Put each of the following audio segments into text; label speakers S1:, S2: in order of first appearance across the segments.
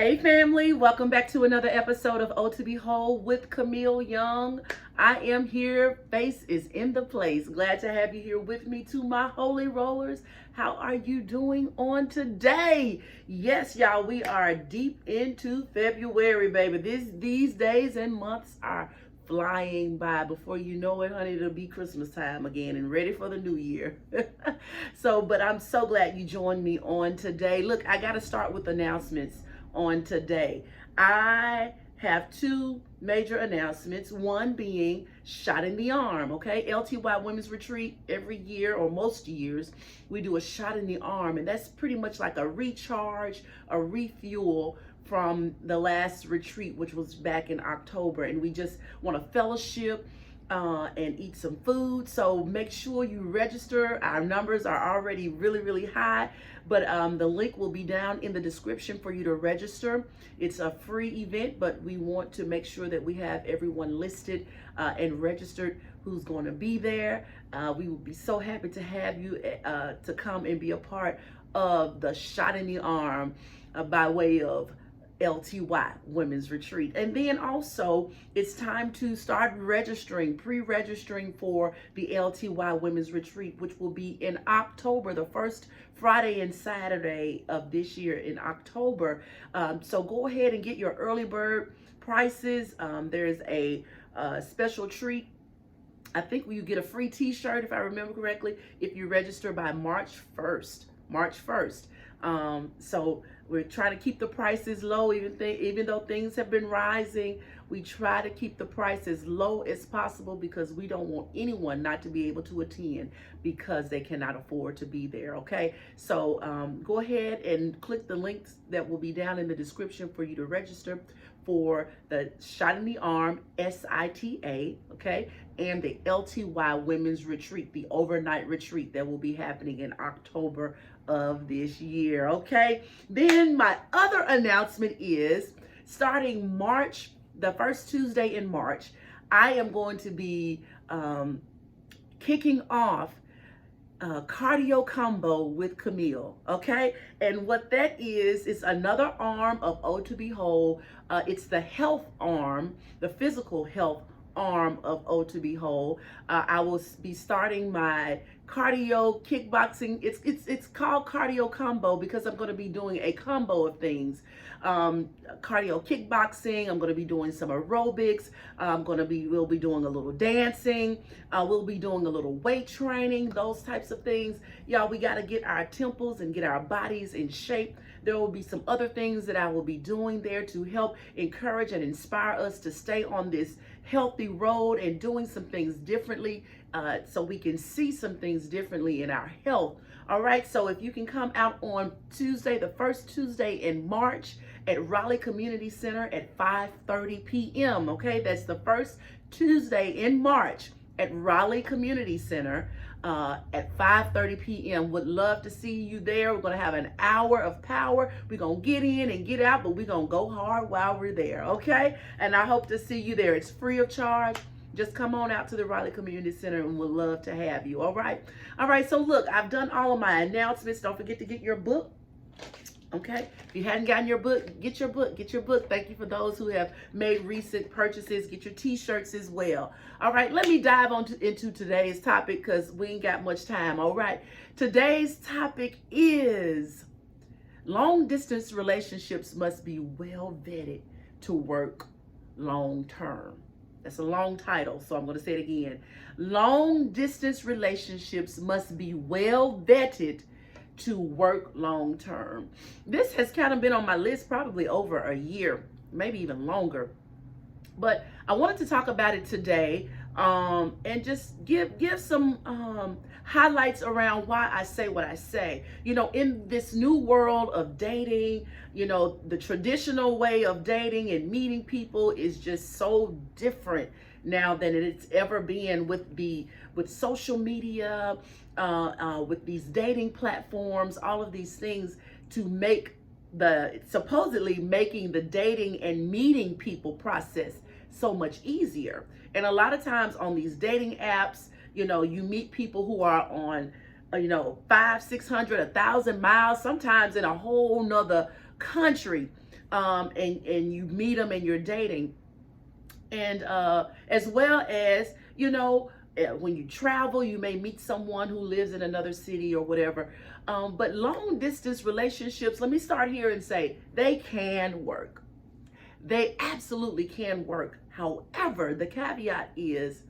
S1: Hey family, welcome back to another episode of O to Behold with Camille Young. I am here, face is in the place. Glad to have you here with me. To my holy rollers, how are you doing on today? Yes, y'all, we are deep into February, baby. These days and months are flying by. Before you know it, honey, it'll be Christmas time again and ready for the new year. But I'm so glad you joined me on today. Look, I got to start with announcements on today. I have two major announcements, one being shot in the arm, okay? LTY Women's Retreat, every year or most years, we do a shot in the arm, and that's pretty much like a recharge, a refuel from the last retreat, which was back in October, and we just want to fellowship and eat some food. So make sure you register. Our numbers are already really high, but the link will be down in the description for you to register. It's a free event, but we want to make sure that we have everyone listed and registered who's going to be there. We will be so happy to have you to come and be a part of the shot in the arm by way of LTY Women's Retreat. And then also it's time to start pre-registering for the LTY Women's Retreat, which will be in October, the first Friday and Saturday of this year in October. So go ahead and get your early bird prices. There's a special treat. I think you get a free t-shirt, if I remember correctly, if you register by March 1st. So we're trying to keep the prices low, even though things have been rising. We try to keep the price as low as possible because we don't want anyone not to be able to attend because they cannot afford to be there, okay? So go ahead and click the links that will be down in the description for you to register for the Shot in the Arm, SITA, okay, and the LTY Women's Retreat, the overnight retreat that will be happening in October of this year, okay? Then my other announcement is starting March, the first Tuesday in March, I am going to be kicking off cardio combo with Camille, okay? And what that is another arm of O to Behold. It's the health arm, the physical health arm of O to Behold. I will be starting my cardio kickboxing. It's called cardio combo because I'm going to be doing a combo of things. Cardio kickboxing. I'm going to be doing some aerobics. We'll be doing a little dancing. We'll be doing a little weight training, those types of things. Y'all, we got to get our temples and get our bodies in shape. There will be some other things that I will be doing there to help encourage and inspire us to stay on this healthy road and doing some things differently so we can see some things differently in our health. All right, so if you can come out on Tuesday, the first Tuesday in March at Raleigh Community Center at 5:30 p.m., okay? That's the first Tuesday in March at Raleigh Community Center at 5:30 p.m. Would love to see you there. We're going to have an hour of power. We're going to get in and get out, but we're going to go hard while we're there, okay? And I hope to see you there. It's free of charge. Just come on out to the Raleigh Community Center and we'd love to have you, all right? All right, so look, I've done all of my announcements. Don't forget to get your book. Okay, if you hadn't gotten your book, get your book. Thank you for those who have made recent purchases. Get your t-shirts as well. All right, let me dive into today's topic because we ain't got much time. All right, today's topic is long distance relationships must be well vetted to work long term. That's a long title, so I'm going to say it again. Long distance relationships must be well vetted to work long term. This has kind of been on my list probably over a year, maybe even longer. But I wanted to talk about it today and just give some highlights around why I say what I say. You know, in this new world of dating, you know, the traditional way of dating and meeting people is just so different now than it's ever been with social media, with these dating platforms, all of these things to make supposedly making the dating and meeting people process so much easier. And a lot of times on these dating apps, you know, you meet people who are on, 500, 600, 1,000 miles, sometimes in a whole nother country and you meet them and you're dating, and as well as, when you travel, you may meet someone who lives in another city or whatever. But long distance relationships, let me start here and say they can work. They absolutely can work. However, the caveat is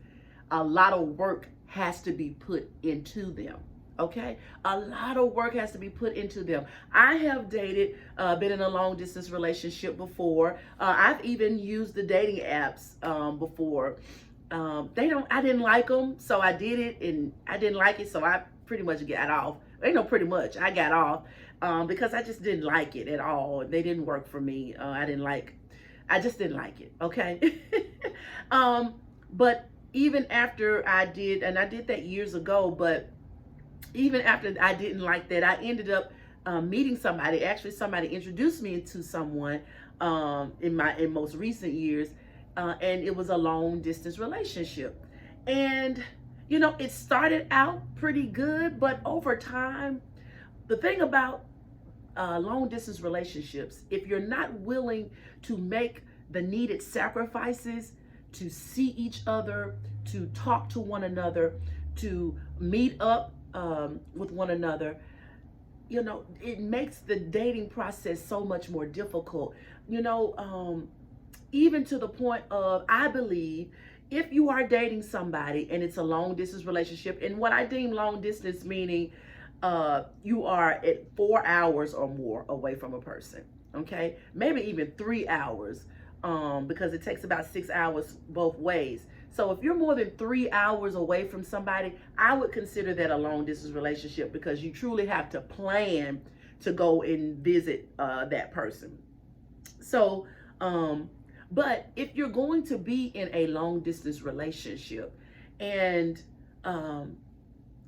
S1: a lot of work has to be put into them. Okay, a lot of work has to be put into them. I have dated, been in a long distance relationship before. I've even used the dating apps before. I didn't like them, so I did it, and I didn't like it, so I pretty much got off. Ain't no pretty much, I got off because I just didn't like it at all. They didn't work for me. I just didn't like it. Okay, but even after I did, and I did that years ago, but even after I didn't like that, I ended up meeting somebody. Actually, somebody introduced me to someone in most recent years, and it was a long distance relationship. And it started out pretty good, but over time, the thing about long distance relationships, if you're not willing to make the needed sacrifices to see each other, to talk to one another, to meet up with one another, it makes the dating process so much more difficult. Even to the point of, I believe, if you are dating somebody and it's a long distance relationship, and what I deem long distance meaning, you are at 4 hours or more away from a person, okay? Maybe even 3 hours, because it takes about 6 hours both ways. So if you're more than 3 hours away from somebody, I would consider that a long distance relationship, because you truly have to plan to go and visit that person. So, but if you're going to be in a long distance relationship and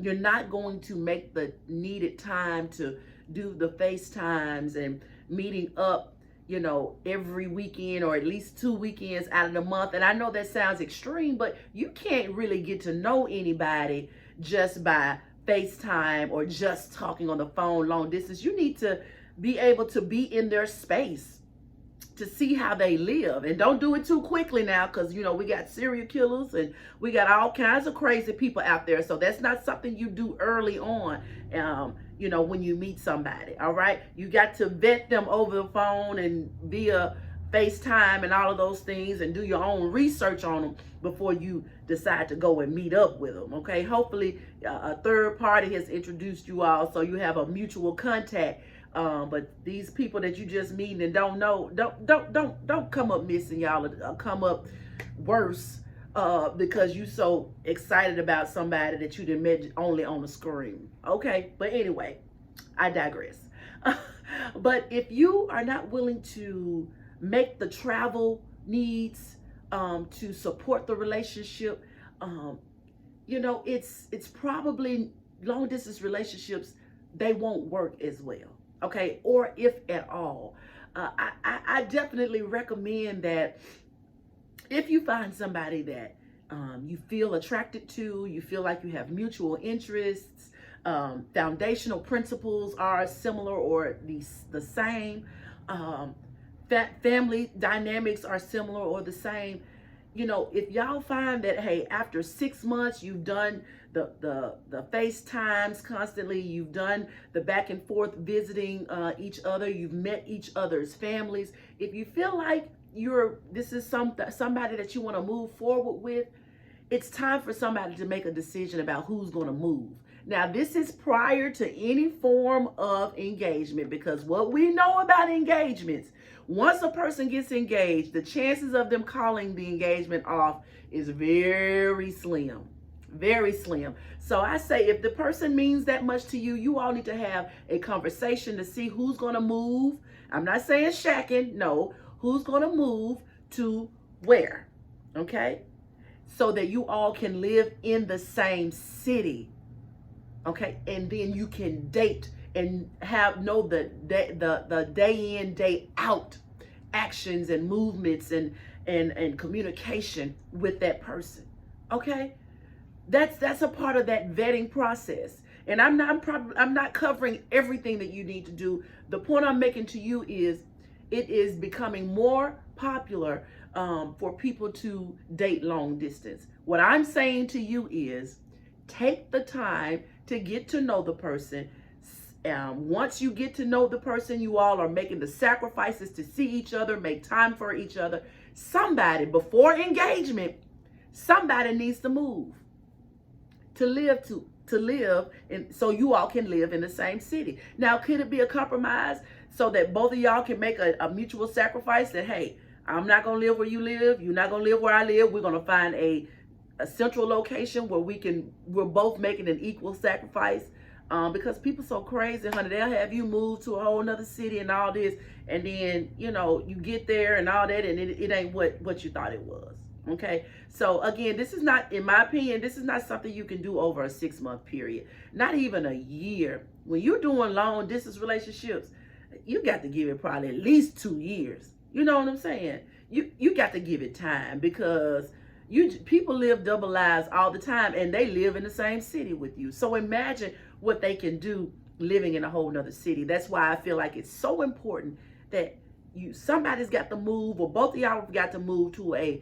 S1: you're not going to make the needed time to do the FaceTimes and meeting up, every weekend or at least 2 weekends out of the month. And I know that sounds extreme, but you can't really get to know anybody just by FaceTime or just talking on the phone long distance. You need to be able to be in their space to see how they live. And don't do it too quickly now, because we got serial killers and we got all kinds of crazy people out there. So that's not something you do early on, when you meet somebody. All right, you got to vet them over the phone and via FaceTime and all of those things, and do your own research on them before you decide to go and meet up with them. Okay, hopefully a third party has introduced you all, so you have a mutual contact. But these people that you just meet and don't know, don't come up missing, y'all, or come up worse because you so excited about somebody that you didn't met only on the screen. Okay, but anyway, I digress. But if you are not willing to make the travel needs to support the relationship, it's probably long distance relationships, they won't work as well. Okay, or if at all. I definitely recommend that if you find somebody that you feel attracted to, you feel like you have mutual interests, foundational principles are similar or the same, family dynamics are similar or the same. If y'all find that, hey, after 6 months, you've done the FaceTimes constantly, you've done the back and forth visiting each other, you've met each other's families. If you feel like this is somebody that you want to move forward with, it's time for somebody to make a decision about who's going to move. Now, this is prior to any form of engagement, because what we know about engagements, once a person gets engaged, the chances of them calling the engagement off is very slim. Very slim. So I say, if the person means that much to you, you all need to have a conversation to see who's going to move. I'm not saying shacking. No, who's going to move to where? Okay? So that you all can live in the same city. Okay? And then you can date and the day in, day out actions and movements and communication with that person. Okay? That's a part of that vetting process. And I'm not covering everything that you need to do. The point I'm making to you is, it is becoming more popular for people to date long distance. What I'm saying to you is take the time to get to know the person. Once you get to know the person, you all are making the sacrifices to see each other, make time for each other. Somebody, before engagement, somebody needs to move to live and so you all can live in the same city. Now, could it be a compromise so that both of y'all can make a mutual sacrifice that, hey, I'm not going to live where you live, you're not going to live where I live, we're going to find a central location where we're both making an equal sacrifice? Because people so crazy, honey, they'll have you move to a whole nother city and all this, and then, you know, you get there and all that, and it ain't what you thought it was. Okay, so again, this is not, in my opinion, this is not something you can do over a 6-month period, not even a year. When you're doing long distance relationships, you got to give it probably at least 2 years. You know what I'm saying? You got to give it time, because people live double lives all the time, and they live in the same city with you. So imagine what they can do living in a whole nother city. That's why I feel like it's so important that somebody's got to move, or both of y'all have got to move to a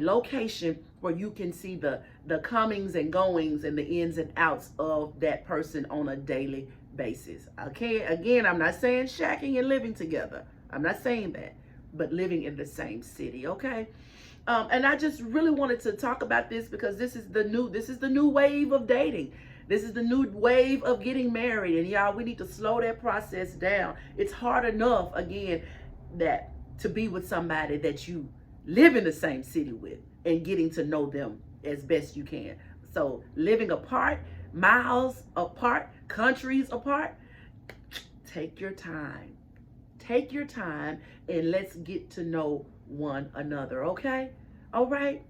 S1: location where you can see the comings and goings and the ins and outs of that person on a daily basis. Okay, again, I'm not saying shacking and living together. I'm not saying that, but living in the same city. Okay. And I just really wanted to talk about this because this is the new wave of dating. This is the new wave of getting married, and y'all, we need to slow that process down. It's hard enough, again, that to be with somebody that you live in the same city with and getting to know them as best you can. So living apart, miles apart, countries apart, take your time. Take your time and let's get to know one another, okay? All right?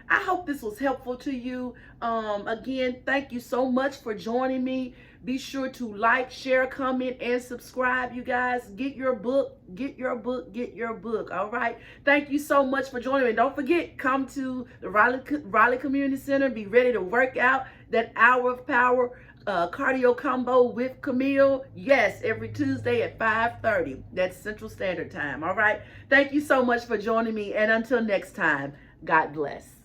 S1: I hope this was helpful to you. Again, thank you so much for joining me. Be sure to like, share, comment, and subscribe, you guys. Get your book, get your book, get your book, all right? Thank you so much for joining me. Don't forget, come to the Raleigh Community Center. Be ready to work out that hour of power cardio combo with Camille. Yes, every Tuesday at 5:30. That's Central Standard Time, all right? Thank you so much for joining me, and until next time, God bless.